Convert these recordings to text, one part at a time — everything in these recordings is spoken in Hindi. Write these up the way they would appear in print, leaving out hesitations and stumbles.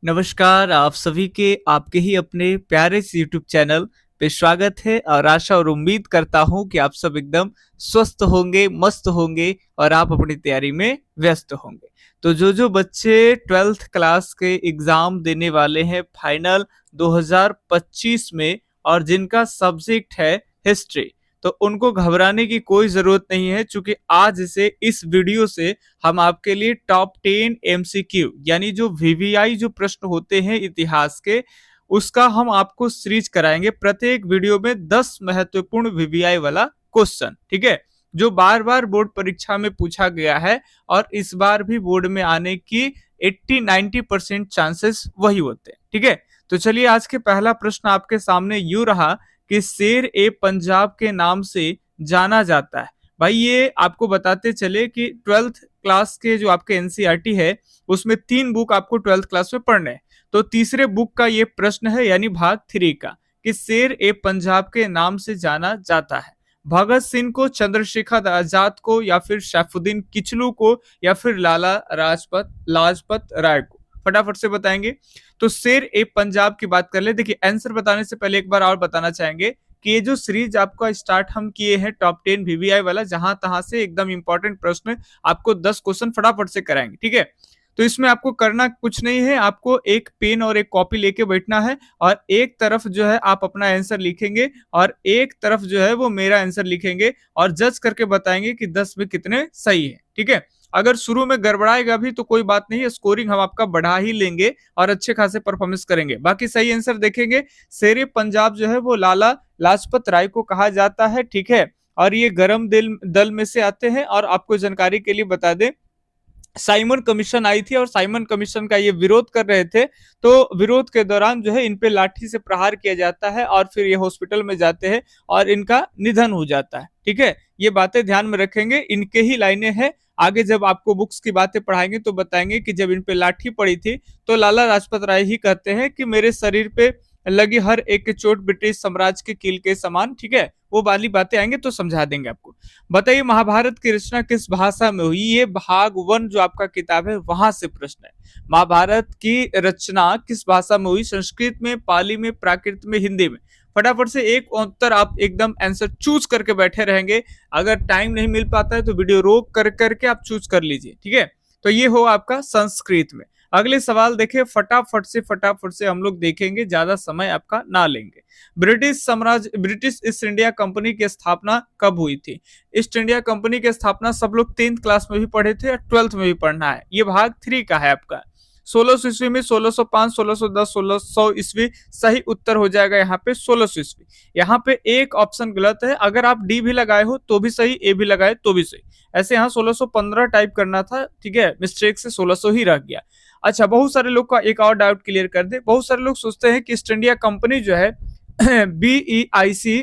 नमस्कार, आप सभी के आपके ही अपने प्यारे से यूट्यूब चैनल पे स्वागत है और आशा और उम्मीद करता हूँ कि आप सब एकदम स्वस्थ होंगे, मस्त होंगे और आप अपनी तैयारी में व्यस्त होंगे। तो जो बच्चे 12th क्लास के एग्जाम देने वाले हैं फाइनल 2025 में और जिनका सब्जेक्ट है हिस्ट्री, तो उनको घबराने की कोई जरूरत नहीं है, क्योंकि आज से इस वीडियो से हम आपके लिए टॉप 10 एमसीक्यू यानी जो वीवीआई जो प्रश्न होते हैं इतिहास के, उसका हम आपको सीरीज कराएंगे। प्रत्येक वीडियो में 10 महत्वपूर्ण वीवीआई वाला क्वेश्चन, ठीक है, जो बार बार बोर्ड परीक्षा में पूछा गया है और इस बार भी बोर्ड में आने की 80-90% चांसेस वही होते हैं। ठीक है, तो चलिए आज के पहला प्रश्न आपके सामने यूं रहा कि शेर ए पंजाब के नाम से जाना जाता है। भाई ये आपको बताते चले कि 12th क्लास के जो आपके एनसीईआरटी है उसमें 3 बुक आपको 12th क्लास में पढ़ने हैं। तो तीसरे बुक का ये प्रश्न है, यानी भाग 3 का, कि शेर ए पंजाब के नाम से जाना जाता है। भगत सिंह को, चंद्रशेखर आजाद को, या फिर सैफुद्दीन किचलू को, या फिर लाला लाजपत राय को? फटाफट से बताएंगे। तो शेर ए पंजाब की बात कर ले। देखिए आंसर बताने से पहले एक बार और बताना चाहेंगे कि ये जो सीरीज आपका स्टार्ट हम किए हैं टॉप 10 वीवीआई वाला, जहां तहां से एकदम इंपॉर्टेंट प्रश्न आपको 10 क्वेश्चन फटाफट से कराएंगे। ठीक है, तो इसमें आपको करना कुछ नहीं है, आपको एक पेन और एक कॉपी लेके बैठना है और एक तरफ जो है आप अपना आंसर लिखेंगे और एक तरफ जो है वो मेरा आंसर लिखेंगे और जज करके बताएंगे कि 10 में कितने सही है। ठीक है, अगर शुरू में गड़बड़ाएगा भी तो कोई बात नहीं है, स्कोरिंग हम आपका बढ़ा ही लेंगे और अच्छे खासे परफॉर्मेंस करेंगे। बाकी सही आंसर देखेंगे। शेरे पंजाब जो है वो लाला लाजपत राय को कहा जाता है। ठीक है, और ये गरम दल में से आते हैं। और आपको जानकारी के लिए बता दें, साइमन कमीशन आई थी और साइमन कमीशन का ये विरोध कर रहे थे, तो विरोध के दौरान जो है इन पे लाठी से प्रहार किया जाता है और फिर ये हॉस्पिटल में जाते हैं और इनका निधन हो जाता है। ठीक है, ये बातें ध्यान में रखेंगे, इनके ही लाइनें हैं। आगे जब आपको बुक्स की बातें पढ़ाएंगे तो बताएंगे कि जब इन पे लाठी पड़ी थी तो लाला लाजपत राय ही कहते हैं कि मेरे शरीर पे लगी हर एक चोट ब्रिटिश साम्राज्य के कील के समान। ठीक है, वो वाली बातें आएंगे तो समझा देंगे आपको। बताइए महाभारत की रचना किस भाषा में हुई? ये भाग 1 जो आपका किताब है वहां से प्रश्न है। महाभारत की रचना किस भाषा में हुई? संस्कृत में, पाली में, प्राकृत में, हिंदी में? फटाफट से एक उत्तर आप एकदम आंसर चूज करके बैठे रहेंगे। अगर टाइम नहीं मिल पाता है तो वीडियो रोक कर करके आप चूज कर लीजिए। ठीक है, तो ये हो आपका संस्कृत में। अगले सवाल देखिए, फटाफट से हम लोग देखेंगे, ज्यादा समय आपका ना लेंगे। ब्रिटिश ईस्ट इंडिया कंपनी की स्थापना कब हुई थी? ईस्ट इंडिया कंपनी की स्थापना सब लोग 10th क्लास में भी पढ़े थे और 12th में भी पढ़ना है। ये भाग 3 का है आपका। 1600 ईस्वी में, 1605, 1610, 1600 ईस्वी। सही उत्तर हो जाएगा यहाँ पे 1600 ईस्वी। यहाँ पे एक ऑप्शन गलत है, अगर आप डी भी लगाए हो तो भी सही, ए भी लगाए तो भी सही। ऐसे यहाँ 1615 टाइप करना था, ठीक है, मिस्टेक से 1600 ही रह गया। अच्छा, बहुत सारे लोग का एक और डाउट क्लियर कर दे। बहुत सारे लोग सोचते हैं कि ईस्ट इंडिया कंपनी जो है बीईआईसी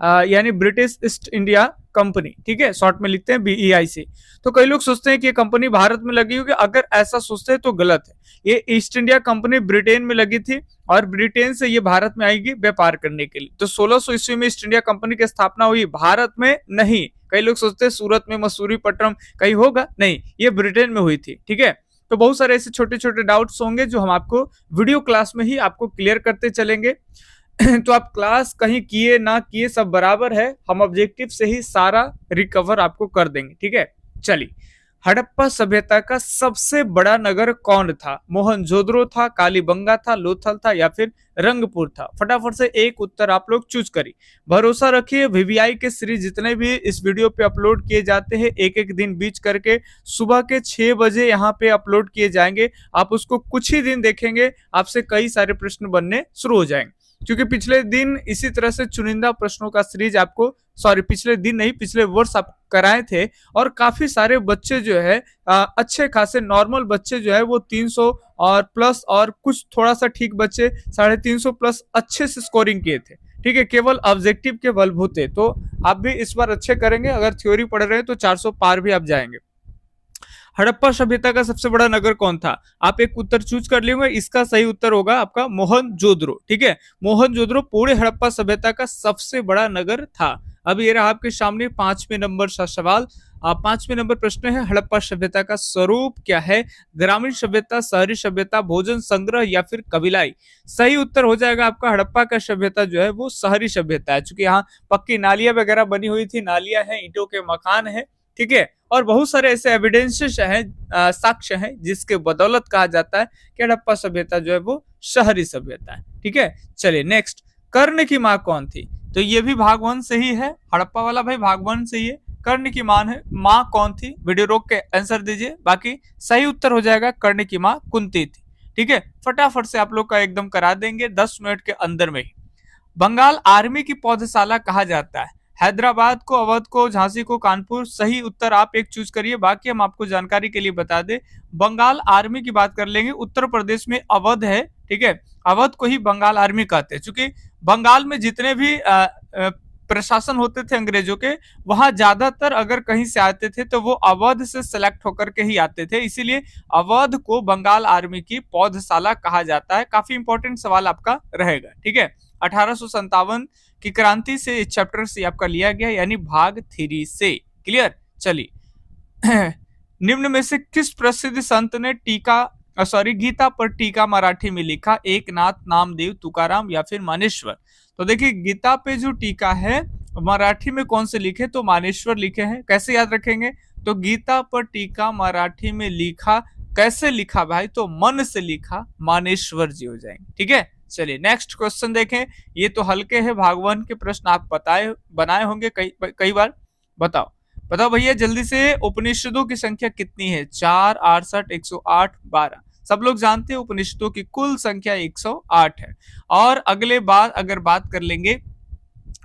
यानी ब्रिटिश ईस्ट इंडिया कंपनी, ठीक है, शॉर्ट में लिखते हैं बीईआईसी। तो कई लोग सोचते हैं कि ये कंपनी भारत में लगी होगी। अगर ऐसा सोचते हैं तो गलत है। ये ईस्ट इंडिया कंपनी ब्रिटेन में लगी थी और ब्रिटेन से ये भारत में आएगी व्यापार करने के लिए। तो 1600 ईस्वी में ईस्ट इंडिया कंपनी की स्थापना हुई, भारत में नहीं। कई लोग सोचते हैं सूरत में, मसूरीपट्टनम कहीं होगा, नहीं, ये ब्रिटेन में हुई थी। ठीक है, तो बहुत सारे ऐसे छोटे छोटे डाउट्स होंगे जो हम आपको वीडियो क्लास में ही आपको क्लियर करते चलेंगे। तो आप क्लास कहीं किए ना किए सब बराबर है, हम ऑब्जेक्टिव से ही सारा रिकवर आपको कर देंगे। ठीक है, चलिए, हड़प्पा सभ्यता का सबसे बड़ा नगर कौन था? मोहनजोदड़ो था, कालीबंगा था, लोथल था, या फिर रंगपुर था? फटाफट से एक उत्तर आप लोग चूज करिए। भरोसा रखिए, वीवीआई के सीरीज जितने भी इस वीडियो पे अपलोड किए जाते हैं, एक एक दिन बीच करके सुबह के 6 बजे यहाँ पे अपलोड किए जाएंगे। आप उसको कुछ ही दिन देखेंगे, आपसे कई सारे प्रश्न बनने शुरू हो जाएंगे। क्योंकि पिछले दिन इसी तरह से चुनिंदा प्रश्नों का सीरीज आपको, पिछले दिन नहीं, पिछले वर्ष आप कराए थे और काफी सारे बच्चे जो है अच्छे खासे नॉर्मल बच्चे जो है वो 300 और प्लस, और कुछ थोड़ा सा ठीक बच्चे 350 प्लस अच्छे से स्कोरिंग किए थे। ठीक है, केवल ऑब्जेक्टिव के बलबूते। तो आप भी इस बार अच्छे करेंगे। अगर थ्योरी पढ़ रहे हैं तो 400 पार भी आप जाएंगे। हड़प्पा सभ्यता का सबसे बड़ा नगर कौन था? आप एक उत्तर चूज कर लेंगे, इसका सही उत्तर होगा आपका मोहनजोदड़ो। ठीक है, मोहनजोदड़ो पूरे हड़प्पा सभ्यता का सबसे बड़ा नगर था। अब ये रहा आपके सामने 5वें नंबर का सवाल। पांचवें नंबर प्रश्न है, हड़प्पा सभ्यता का स्वरूप क्या है? ग्रामीण सभ्यता, शहरी सभ्यता, भोजन संग्रह या फिर कबीलाई? सही उत्तर हो जाएगा आपका हड़प्पा का सभ्यता जो है वो शहरी सभ्यता है, क्योंकि यहाँ पक्की नालियां वगैरह बनी हुई थी, नालियां हैं, ईंटों के मकान है, ठीक है। और बहुत सारे ऐसे एविडेंसेस हैं, साक्ष्य हैं, जिसके बदौलत कहा जाता है कि हड़प्पा सभ्यता जो है वो शहरी सभ्यता है, ठीक है। चलिए नेक्स्ट, कर्ण की माँ कौन थी? तो ये भी भाग 1 से ही है, हड़प्पा वाला भाई भाग 1 से ही है। कर्ण की माँ कौन थी? वीडियो रोक के आंसर दीजिए, बाकी सही उत्तर हो जाएगा कर्ण की माँ कुंती थी, ठीक है। फटाफट से आप लोग का एकदम करा देंगे 10 मिनट के अंदर में ही। बंगाल आर्मी की पौधशाला कहा जाता है? हैदराबाद को, अवध को, झांसी को, कानपुर? सही उत्तर आप एक चूज करिए, बाकी हम आपको जानकारी के लिए बता दें। बंगाल आर्मी की बात कर लेंगे, उत्तर प्रदेश में अवध है, ठीक है। अवध को ही बंगाल आर्मी कहते हैं, क्योंकि बंगाल में जितने भी प्रशासन होते थे अंग्रेजों के, वहां ज्यादातर अगर कहीं से आते थे तो वो अवध से सेलेक्ट होकर के ही आते थे, इसीलिए अवध को बंगाल आर्मी की पौधशाला कहा जाता है। काफी इंपॉर्टेंट सवाल आपका रहेगा, ठीक है। 1857 की क्रांति से इस चैप्टर से आपका लिया गया, यानी भाग 3 से। क्लियर? चलिए निम्न में से किस प्रसिद्ध संत ने गीता पर टीका मराठी में लिखा? एकनाथ, नामदेव, तुकाराम या फिर मानेश्वर? तो देखिए, गीता पे जो टीका है मराठी में कौन से लिखे? तो मानेश्वर लिखे हैं। कैसे याद रखेंगे? तो गीता पर टीका मराठी में लिखा, कैसे लिखा भाई? तो मन से लिखा, मानेश्वर जी हो जाएंगे, ठीक है। चलिए नेक्स्ट क्वेश्चन देखें। ये तो हल्के हैं, भाग 1 के प्रश्न आप बनाए होंगे कई बार। बताओ भैया जल्दी से, उपनिषदों की संख्या कितनी है? 4, 68, 108, 12? सब लोग जानते हैं उपनिषदों की कुल संख्या 108 है। और अगले बार अगर बात कर लेंगे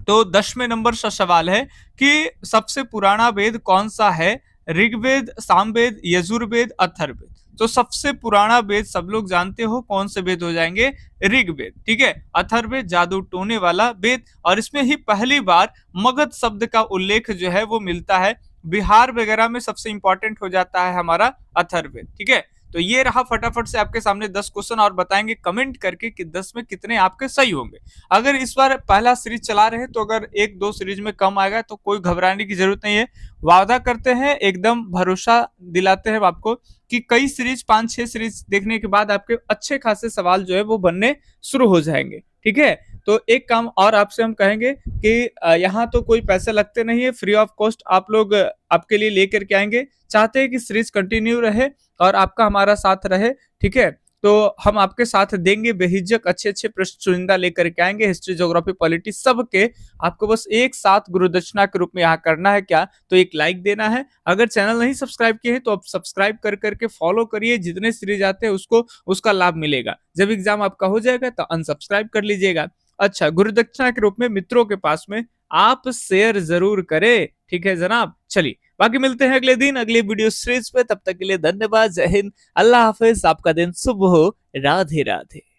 तो 10वें नंबर का सवाल है कि सबसे पुराना वेद कौन सा है? ऋग्वेद, सामवेद, यजुर्वेद, अथर्ववेद? तो सबसे पुराना वेद सब लोग जानते हो कौन से वेद हो जाएंगे? ऋग्वेद, ठीक है। अथर्ववेद जादू टोने वाला वेद, और इसमें ही पहली बार मगध शब्द का उल्लेख जो है वो मिलता है। बिहार वगैरह में सबसे इंपॉर्टेंट हो जाता है हमारा अथर्ववेद, ठीक है। तो ये रहा फटाफट से आपके सामने 10 क्वेश्चन, और बताएंगे कमेंट करके कि 10 में कितने आपके सही होंगे। अगर इस बार पहला सीरीज चला रहे तो अगर 1-2 सीरीज में कम आएगा तो कोई घबराने की जरूरत नहीं है। वादा करते हैं, एकदम भरोसा दिलाते हैं आपको कि कई सीरीज, 5-6 सीरीज देखने के बाद आपके अच्छे खासे सवाल जो है वो बनने शुरू हो जाएंगे, ठीक है। तो एक काम और आपसे हम कहेंगे कि यहाँ तो कोई पैसे लगते नहीं है, फ्री ऑफ कॉस्ट आप लोग आपके लिए लेकर के आएंगे। चाहते हैं कि सीरीज कंटिन्यू रहे और आपका हमारा साथ रहे, ठीक है। तो हम आपके साथ देंगे बेहिचक, अच्छे प्रश्न चुनिंदा लेकर के आएंगे, हिस्ट्री, ज्योग्राफी, पॉलिटी सबके। आपको बस एक साथ गुरुदक्षिणा के रूप में यहाँ करना है क्या? तो एक लाइक देना है। अगर चैनल नहीं सब्सक्राइब किए हैं तो आप सब्सक्राइब कर करके फॉलो करिए, जितने सीरीज आते हैं उसको उसका लाभ मिलेगा। जब एग्जाम आपका हो जाएगा तो अनसब्सक्राइब कर लीजिएगा। अच्छा, गुरुदक्षिणा के रूप में मित्रों के पास में आप शेयर जरूर करें, ठीक है जनाब। चलिए बाकी मिलते हैं अगले दिन अगले वीडियो सीरीज पे, तब तक के लिए धन्यवाद, जय हिंद, अल्लाह हाफिज, आपका दिन शुभ हो, राधे राधे।